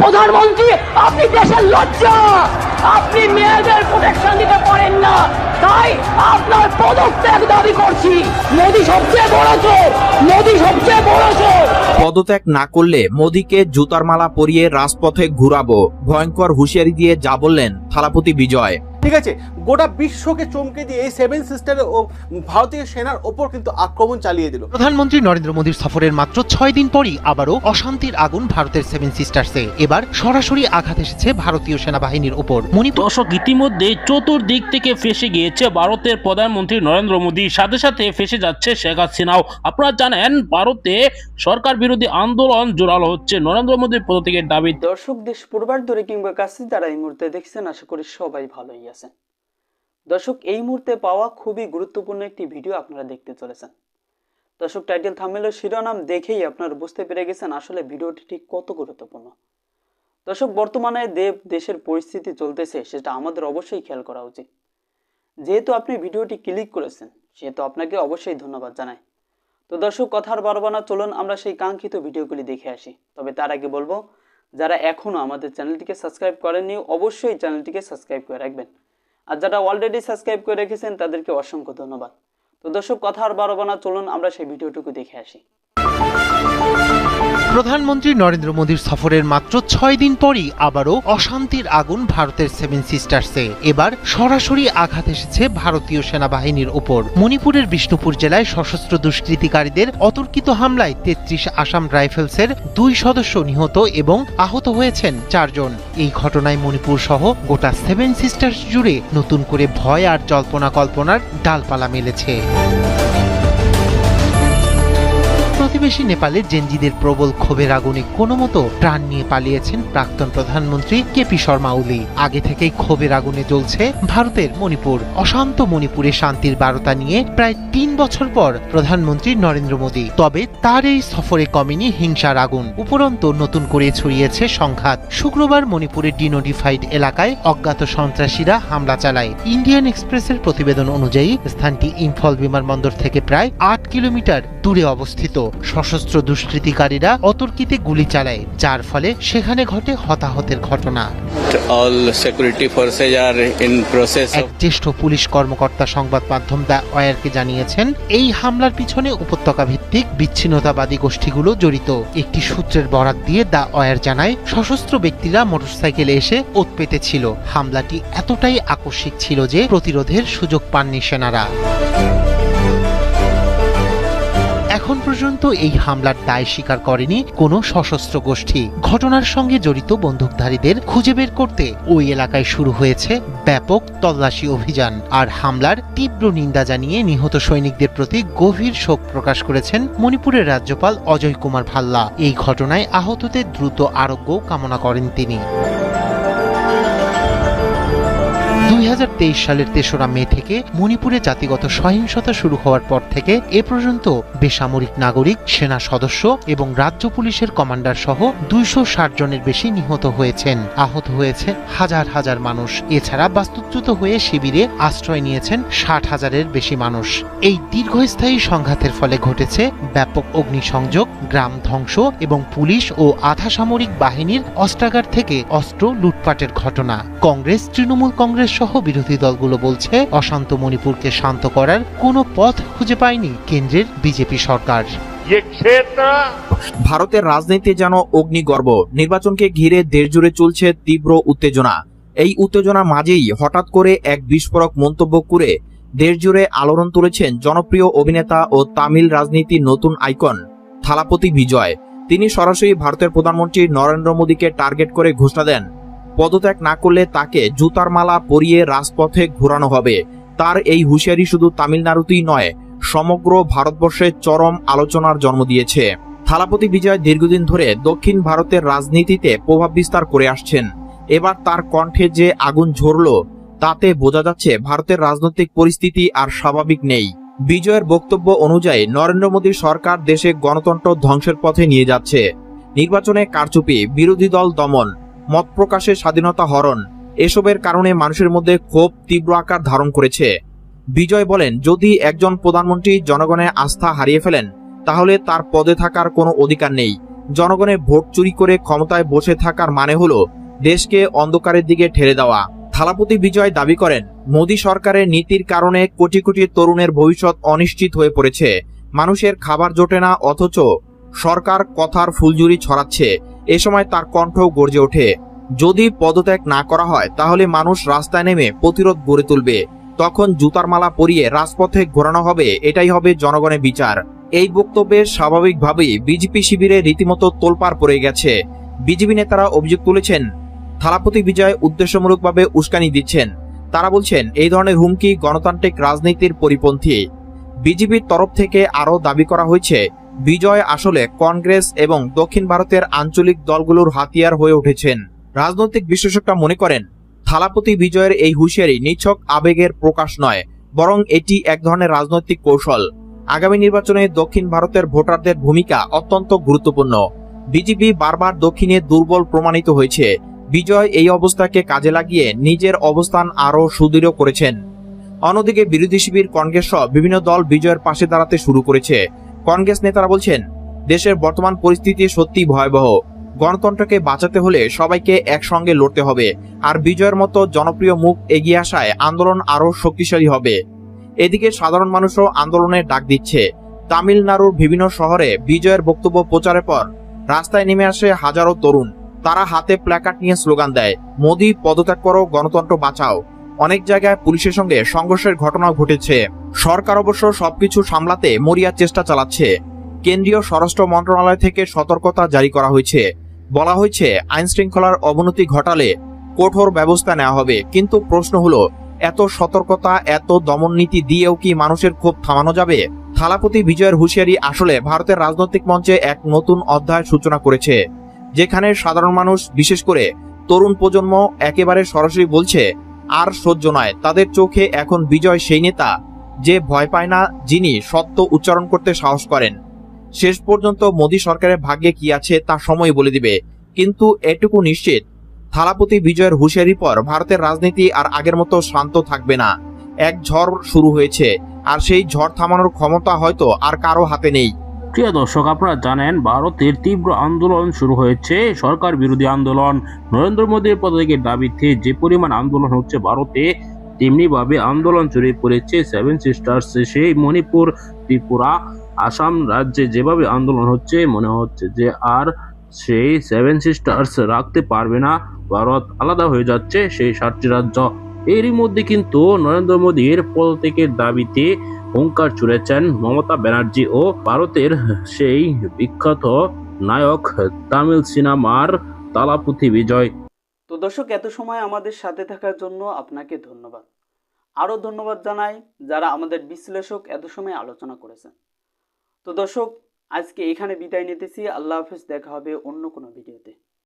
প্রধানমন্ত্রী, আপনি দেশের লজ্জা। আপনি মেয়েদের প্রোটেকশন দিতে পারেন না, তাই আপনার পদত্যাগ দাবি করছি। মোদি সবচেয়ে বড় চোর, মোদি সবচেয়ে বড় চোর। পদত্যাগ না করলে মোদিকে জুতার মালা পরিয়ে রাজপথে ঘুরাবো, ভয়ঙ্কর হুঁশিয়ারি দিয়ে যা বললেন থালাপতি বিজয়। ঠিক আছে, গোটা বিশ্বকে চমকে দিয়ে এই সেভেন সিস্টারের ও ভারতীয় সেনার ওপর কিন্তু আক্রমণ চালিয়ে দিল। প্রধানমন্ত্রী নরেন্দ্র মোদীর সফরের মাত্র 6 দিন পরই আবারও অশান্তির আগুন ভারতের সেভেন সিস্টার্সে। এবার সরাসরি আঘাত এসেছে ভারতীয় সেনাবাহিনীর ওপর। দর্শক, ইতিমধ্যে চতুর্দিক থেকে ফেসে গিয়েছে ভারতের প্রধানমন্ত্রী নরেন্দ্র মোদী, সাথে সাথে ফেসে যাচ্ছে শেখ হাসিনাও। আপনারা জানেন ভারতে সরকার বিরোধী আন্দোলন জোরালো হচ্ছে নরেন্দ্র মোদীর পদত্যাগের দাবি। দর্শক, দেশ পরিবার ধরে কিংবা কাছে যারা এই মুহূর্তে দেখছেন, আশা করি সবাই ভালোই আছেন। দর্শক, এই মুহূর্তে পাওয়া খুবই গুরুত্বপূর্ণ একটি ভিডিও আপনারা দেখতে চলেছেন। দর্শক, টাইটেল থাম্বনেল শিরোনাম দেখেই আপনারা বুঝতে পেরে গেছেন আসলে ভিডিওটি ঠিক কত গুরুত্বপূর্ণ। দর্শক, বর্তমানে দেশের পরিস্থিতি চলতেছে, সেটা আমাদের অবশ্যই খেয়াল করা উচিত। যেহেতু আপনি ভিডিওটি ক্লিক করেছেন, সেহেতু আপনাকে অবশ্যই ধন্যবাদ জানাই। তো দর্শক, কথা আর বাড়াবো না, চলুন আমরা সেই কাঙ্ক্ষিত ভিডিওগুলি দেখে আসি। তবে তার আগে বলবো, যারা এখনো আমাদের চ্যানেলটিকে সাবস্ক্রাইব করেননি, অবশ্যই চ্যানেলটিকে সাবস্ক্রাইব করে রাখবেন। আর যারা অলরেডি সাবস্ক্রাইব করে রেখেছেন তাদেরকে অসংখ্য ধন্যবাদ। তো দর্শক, কথা আর বাড়াবো না, চলুন আমরা সেই ভিডিওটুকু দেখে আসি। প্রধানমন্ত্রী নরেন্দ্র মোদীর সফরের মাত্র 6 দিন পরই আবারও অশান্তির আগুন ভারতের সেভেন সিস্টার্সে। এবার সরাসরি আঘাত এসেছে ভারতীয় সেনাবাহিনীর ওপর। মণিপুরের বিষ্ণুপুর জেলায় সশস্ত্র দুষ্কৃতিকারীদের অতর্কিত হামলায় 33 আসাম রাইফেলসের 2 সদস্য নিহত এবং আহত হয়েছেন 4 জন। এই ঘটনায় মণিপুর সহ গোটা সেভেন সিস্টার্স জুড়ে নতুন করে ভয় আর জল্পনা কল্পনার ডালপালা মেলেছে। প্রতিবেশী নেপালে জেনজিদের প্রবল ক্ষোভের আগুনে কোনো মতো প্রাণ নিয়ে পালিয়েছেন প্রাক্তন প্রধানমন্ত্রী কেপি শর্মা ওলি। আগে থেকেই ক্ষোভের আগুনে জ্বলছে ভারতের মণিপুর। অশান্ত মণিপুরে শান্তির বার্তা নিয়ে প্রায় 3 বছর পর প্রধানমন্ত্রী নরেন্দ্র মোদী। তবে তার এই সফরে কমেনি হিংসার আগুন, উপরন্তু নতুন করে ছড়িয়েছে সংঘাত। শুক্রবার মণিপুরের ডিনোটিফাইড এলাকায় অজ্ঞাত সন্ত্রাসীরা হামলা চালায়। ইন্ডিয়ান এক্সপ্রেসের প্রতিবেদন অনুযায়ী স্থানটি ইম্ফল বিমানবন্দর থেকে প্রায় 8 কিলোমিটার দূরে অবস্থিত। সশস্ত্র দুষ্কৃতিকারীরা অতর্কিতে গুলি চালায়, যার ফলে সেখানে ঘটে হতাহতের ঘটনা। এক জ্যেষ্ঠ পুলিশ কর্মকর্তা সংবাদ মাধ্যম দ্য ওয়ারকে জানিয়েছেন, এই হামলার পিছনে উপত্যকা ভিত্তিক বিচ্ছিন্নতাবাদী গোষ্ঠীগুলো জড়িত। একটি সূত্রের বরাত দিয়ে দ্য ওয়ার জানায়, সশস্ত্র ব্যক্তিরা মোটরসাইকেলে এসে ওত পেতেছিল। হামলাটি এতটাই আকস্মিক ছিল যে প্রতিরোধের সুযোগ পাননি সেনারা। এখন পর্যন্ত এই হামলার দায় স্বীকার করেনি কোনো সশস্ত্র গোষ্ঠী। ঘটনার সঙ্গে জড়িত বন্দুকধারীদের খুঁজে বের করতে ওই এলাকায় শুরু হয়েছে ব্যাপক তল্লাশি অভিযান। আর হামলার তীব্র নিন্দা জানিয়ে নিহত সৈনিকদের প্রতি গভীর শোক প্রকাশ করেছেন মণিপুরের রাজ্যপাল অজয় কুমার ভাল্লা। এই ঘটনায় আহতদের দ্রুত আরোগ্য কামনা করেন তিনি। 2023 সালের 3রা মে থেকে মণিপুরে জাতিগত সহিংসতা শুরু হওয়ার পর থেকে এ পর্যন্ত বেসামরিক নাগরিক, সেনা সদস্য এবং রাজ্য পুলিশের কমান্ডার সহ 260 জনের বেশি নিহত হয়েছেন। আহত হয়েছে হাজার হাজার মানুষ। এছাড়া বাস্তুচ্যুত হয়ে শিবিরে আশ্রয় নিয়েছেন 60,000-এর বেশি মানুষ। এই দীর্ঘস্থায়ী সংঘাতের ফলে ঘটেছে ব্যাপক অগ্নিসংযোগ, গ্রাম ধ্বংস এবং পুলিশ ও আধা সামরিক বাহিনীর অস্ত্রাগার থেকে অস্ত্র লুটপাটের ঘটনা। কংগ্রেস, তৃণমূল কংগ্রেস সহ বিরোধী দলগুলো বলছে, অশান্ত মণিপুরকে শান্ত করার কোনো পথ খুঁজে পায়নি কেন্দ্রের বিজেপি সরকার। ভারতের রাজনীতি যেন অগ্নিগর্ভ। নির্বাচনকে ঘিরে দেশ জুড়ে চলছে তীব্র উত্তেজনা। এই উত্তেজনার মাঝেই হঠাৎ করে এক বিস্ফোরক মন্তব্য করে দেশ জুড়ে আলোড়ন তুলেছেন জনপ্রিয় অভিনেতা ও তামিল রাজনীতির নতুন আইকন থালাপতি বিজয়। তিনি সরাসরি ভারতের প্রধানমন্ত্রী নরেন্দ্র মোদীকে টার্গেট করে ঘোষণা দেন, পদত্যাগ না করলে তাকে জুতার মালা পরিয়ে রাজপথে ঘোরানো হবে। তার এই হুঁশিয়ারি শুধু তামিলনাড়ুতেই নয়, সমগ্র ভারতবর্ষে চরম আলোচনার জন্ম দিয়েছে। থালাপতি বিজয় দীর্ঘদিন ধরে দক্ষিণ ভারতের রাজনীতিতে প্রভাব বিস্তার করে আসছেন। এবার তার কণ্ঠে যে আগুন ঝরল, তাতে বোঝা যাচ্ছে ভারতের রাজনৈতিক পরিস্থিতি আর স্বাভাবিক নেই। বিজয়ের বক্তব্য অনুযায়ী নরেন্দ্র মোদীর সরকার দেশে গণতন্ত্র ধ্বংসের পথে নিয়ে যাচ্ছে। নির্বাচনে কারচুপি, বিরোধী দল দমন, মত প্রকাশের স্বাধীনতা হরণ, এসবের কারণে মানুষের মধ্যে ক্ষোভ তীব্র আকার ধারণ করেছে। বিজয় বলেন, যদি একজন প্রধানমন্ত্রী জনগণের আস্থা হারিয়ে ফেলেন, তাহলে তার পদে থাকার কোনো অধিকার নেই। জনগণের ভোট চুরি করে ক্ষমতায় বসে থাকার মানে হলো দেশকে অন্ধকারের দিকে ঠেলে দেওয়া। থালাপতি বিজয় দাবি করেন, মোদী সরকারের নীতির কারণে কোটি কোটি তরুণের ভবিষ্যৎ অনিশ্চিত হয়ে পড়েছে। মানুষের খাবার জোটে না, অথচ সরকার কথার ফুলঝুরি ছড়াচ্ছে। এ সময় তার কণ্ঠ গর্জে ওঠে, যদি পদত্যাগ না করা হয় তাহলে মানুষ রাস্তায় নেমে প্রতিরোধ গড়ে তুলবে। তখন জুতার মালা পরিয়ে রাজপথে ঘোরানো হবে, এটাই হবে জনগণের বিচার। এই বক্তব্যে স্বাভাবিকভাবেই বিজেপি শিবিরে রীতিমতো তোলপাড় পড়ে গেছে। বিজেপি নেতারা অভিযোগ তুলেছেন, থালাপতি বিজয় উদ্দেশ্যমূলকভাবে উস্কানি দিচ্ছেন। তারা বলছেন, এই ধরনের হুমকি গণতান্ত্রিক রাজনীতির পরিপন্থী। বিজেপির তরফ থেকে আরও দাবি করা হয়েছে, বিজয় আসলে কংগ্রেস এবং দক্ষিণ ভারতের আঞ্চলিক দলগুলোর হাতিয়ার হয়ে উঠেছেন। রাজনৈতিক বিশ্লেষকরা মনে করেন, থালাপতি বিজয়ের এই হুঁশিয়ারি নিছক আবেগের প্রকাশ নয়, বরং এটি এক ধরনের রাজনৈতিক কৌশল। আগামী নির্বাচনে দক্ষিণ ভারতের ভোটারদের ভূমিকা অত্যন্ত গুরুত্বপূর্ণ। বিজেপি বারবার দক্ষিণে দুর্বল প্রমাণিত হয়েছে। বিজয় এই অবস্থাকে কাজে লাগিয়ে নিজের অবস্থান আরও সুদৃঢ় করেছেন। অন্যদিকে বিরোধী শিবির কংগ্রেস সহ বিভিন্ন দল বিজয়ের পাশে দাঁড়াতে শুরু করেছে। কংগ্রেস নেতারা বলছেন, দেশের বর্তমান পরিস্থিতি সত্যি ভয়াবহ। গণতন্ত্রকে বাঁচাতে হলে সবাইকে একসঙ্গে লড়তে হবে। আর বিজয়ের মতো জনপ্রিয় মুখ এগিয়ে আসায় আন্দোলন আরও শক্তিশালী হবে। এদিকে সাধারণ মানুষও আন্দোলনের ডাক দিচ্ছে। তামিলনাড়ুর বিভিন্ন শহরে বিজয়ের বক্তব্য প্রচারের পর রাস্তায় নেমে আসে হাজারো তরুণ। তারা হাতে প্ল্যাকার্ড নিয়ে স্লোগান দেয়, মোদি পদত্যাগ করো, গণতন্ত্র বাঁচাও। অনেক জায়গায় পুলিশের সঙ্গে সংঘর্ষের ঘটনা ঘটেছে। সরকার অবশ্য সবকিছু সামলাতে মরিয়ার চেষ্টা চালাচ্ছে। কেন্দ্রীয় স্বরাষ্ট্র মন্ত্রণালয় থেকে সতর্কতা জারি করা হয়েছে। বলা হয়েছে, আইন শৃঙ্খলার অবনতি ঘটালে কঠোর ব্যবস্থা নেওয়া হবে। কিন্তু প্রশ্ন হলো, এত সতর্কতা, এত দমন নীতি দিয়েও কি মানুষের ক্ষোভ থামানো যাবে? থালাপতি বিজয়ের হুঁশিয়ারি আসলে ভারতের রাজনৈতিক মঞ্চে এক নতুন অধ্যায়ের সূচনা করেছে, যেখানে সাধারণ মানুষ, বিশেষ করে তরুণ প্রজন্ম একেবারে সরাসরি বলছে, আর সহ্য নয়। তাদের চোখে এখন বিজয় সেই নেতা যে ভয় পায় না, যিনি সত্য উচ্চারণ করতে সাহস করেন। শেষ পর্যন্ত মোদী সরকারের ভাগ্যে কি আছে তা সময় বলে দিবে। কিন্তু এটুকু নিশ্চিত, থালাপতি বিজয়ের হুঁশিয়ারির পর ভারতের রাজনীতি আর আগের মতো শান্ত থাকবে না। এক ঝড় শুরু হয়েছে, আর সেই ঝড় থামানোর ক্ষমতা হয়তো আর কারো হাতে নেই। প্রিয় দর্শক, আপনারা জানেন ভারতের তীব্র আন্দোলন শুরু হয়েছে, সরকার বিরোধী আন্দোলন। নরেন্দ্র মোদীর পদত্যাগের দাবিতে যে পরিমাণ আন্দোলন হচ্ছে ভারতে, তেমনি ভাবে আন্দোলন ছড়িয়ে পড়েছে সেভেন সিস্টার্স। সেই মণিপুর, ত্রিপুরা, আসাম রাজ্যে যেভাবে আন্দোলন হচ্ছে, মনে হচ্ছে যে আর সেই সেভেন সিস্টার্স রাখতে পারবে না। ভারত আলাদা হয়ে যাচ্ছে সেই 7টি রাজ্য। এরই মধ্যে কিন্তু নরেন্দ্র মোদীর পদত্যাগের দাবিতে হুঙ্কার ছুড়েছেন মমতা ব্যানার্জি ও ভারতের সেই বিখ্যাত নায়ক তামিল সিনেমার থালাপতি বিজয়। তো দর্শক, এত সময় আমাদের সাথে থাকার জন্য আপনাকে ধন্যবাদ। আরও ধন্যবাদ জানাই যারা আমাদের বিশ্লেষক এত সময় আলোচনা করেছেন। তো দর্শক, আজকে এখানে বিদায় নিতেছি। আল্লাহ হাফেজ, দেখা হবে অন্য কোনো ভিডিওতে।